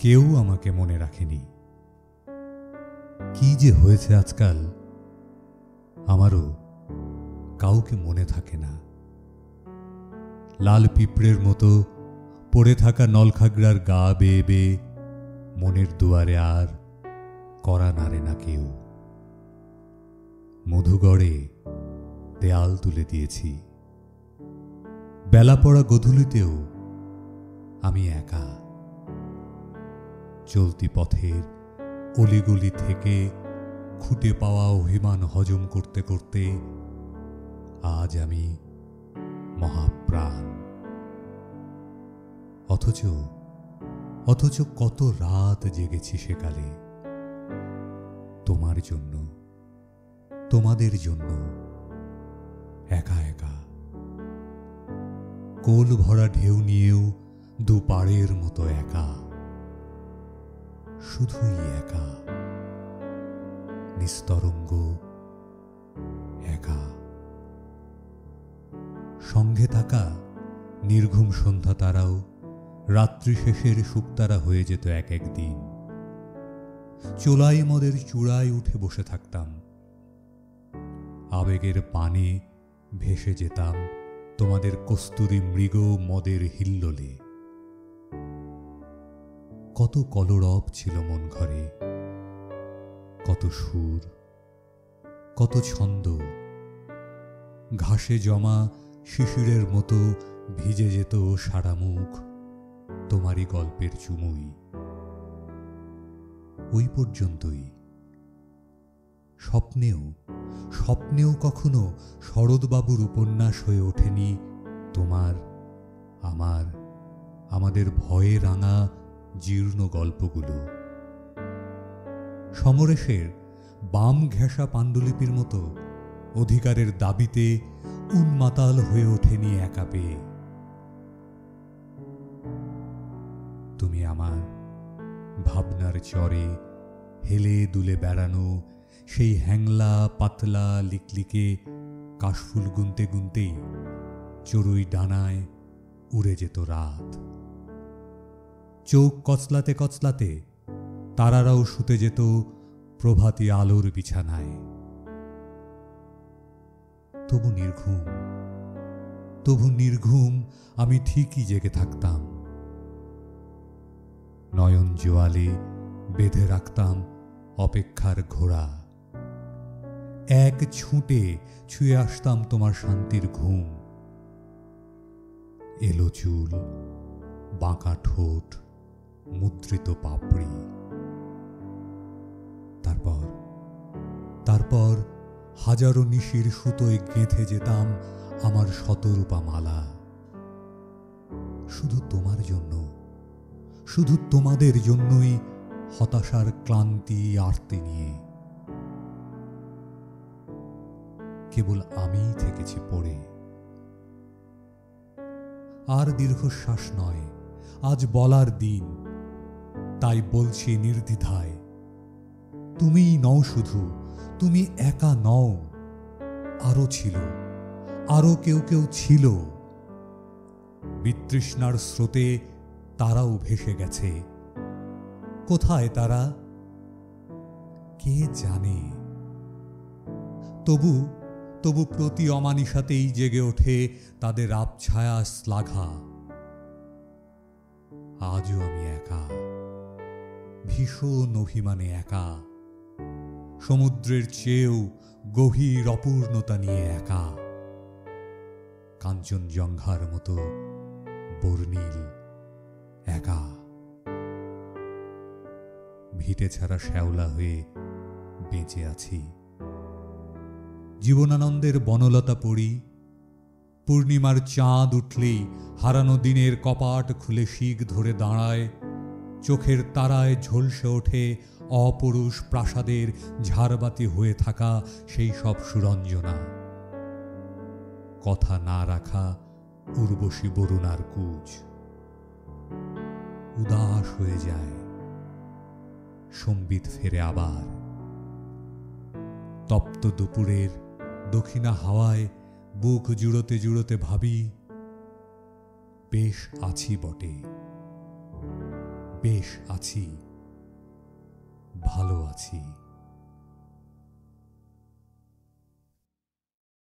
কেউ আমাকে মনে রাখেনি। কি যে হয়েছে আজকাল, আমারও কাউকে মনে থাকে না। লাল পিঁপড়ের মতো পড়ে থাকা নলখাগড়ার গা বেয়ে বেয়ে মনের দুয়ারে আর কড়া নাড়ে না কেউ। মধুগড়ে দেয়াল তুলে দিয়েছি। বেলা পড়া গধূলিতেও আমি একা। চলতি পথের অলিগলি থেকে খুঁটে পাওয়া অভিমান হজম করতে করতে আজ আমি মহাপ্রাণ। অথচ কত রাত জেগেছি সেকালে, তোমার জন্য, তোমাদের জন্য, একা একা। কোল ভরা ঢেউ নিয়েও দুপাড়ের মতো একা, শুধুই একা, নিস্তরঙ্গ একা। সঙ্গে থাকা নির্ঘুম সন্ধ্যা তারাও রাত্রি শেষের শুকতারা হয়ে যেত এক এক দিন। চোলাই মদের চূড়ায় উঠে বসে থাকতাম, আবেগের পানে ভেসে যেতাম তোমাদের কস্তুরী মৃগ মদের হিল্লোলে। কত কলরব ছিল মন ঘরে, কত সুর, কত ছন্দ। ঘাসে জমা শিশিরের মতো ভিজে যেত সারা মুখ তোমারই গল্পের চুমুই। ওই পর্যন্তই। স্বপ্নেও কখনো শরৎবাবুর উপন্যাস হয়ে ওঠেনি তোমার, আমাদের ভয়ে রাঙা জীর্ণ গল্পগুলো। সমরেশের বাম ঘেঁষা পাণ্ডুলিপির মতো অধিকারের দাবিতে উন্মাতাল হয়ে ওঠেনি একা পেয়ে। তুমি আমার ভাবনার চরে হেলে দুলে বেড়ানো সেই হ্যাংলা পাতলা লিকলিকে কাশফুল গুনতে গুনতেই চড়ুই ডানায় উড়ে যেত রাত। চোখ কচলাতে কচলাতে তারারাও শুতে যেত প্রভাতী আলোর বিছানায়। তবু নির্ঘুম আমি ঠিকই জেগে থাকতাম। নয়ন জোয়ালে বেঁধে রাখতাম অপেক্ষার ঘোড়া। এক ছুটে ছুঁয়ে আসতাম তোমার শান্তির ঘুম। এলো চুল, বাঁকা ঠোঁট, মুদ্রিত পাপড়ি। তারপর হাজারো নিশির সুতোয় গেঁথে যেতাম আমার শতরূপা মালা। শুধু তোমার জন্য, শুধু তোমাদের জন্যই হতাশার ক্লান্তি আরতি নিয়ে। কেবল আমিই থেকেছি পড়ে। আর দীর্ঘশ্বাস নয়, আজ বলার দিন, তাই বলছি নির্দ্বিধায়, তুমিই নও শুধু, তুমি একা নও। আরো ছিল, আরো কেউ কেউ ছিল। বিতৃষ্ণার স্রোতে তারাও ভেসে গেছে। কোথায় তারা কে জানে। তবু প্রতি অমানিসাতেই জেগে ওঠে তাদের আবছায়া শ্লাঘা। আজও আমি একা, ভীষণ অভিমানে একা, সমুদ্রের চেয়েও গভীর অপূর্ণতা নিয়ে একা। কাঞ্চনজঙ্ঘার মতো বর্ণিল একা। ভিটে ছাড়া শ্যাওলা হয়ে বেঁচে আছি। জীবনানন্দের বনলতা পড়ি। পূর্ণিমার চাঁদ উঠলেই হারানো দিনের কপাট খুলে শিক ধরে দাঁড়ায়। চোখের তারায় ঝলসে ওঠে অপরুষ প্রাসাদের ঝাড়বাতি হয়ে থাকা সেই সব সুরঞ্জনা। কথা না রাখা উর্বশী বরুণার কুচ। উদাস হয়ে যায়, সম্বিত ফেরে আবার। তপ্ত দুপুরের দক্ষিণা হাওয়ায় বুক জুড়োতে জুড়োতে ভাবি, বেশ আছি বটে, বেশ আছি, ভালো আছি।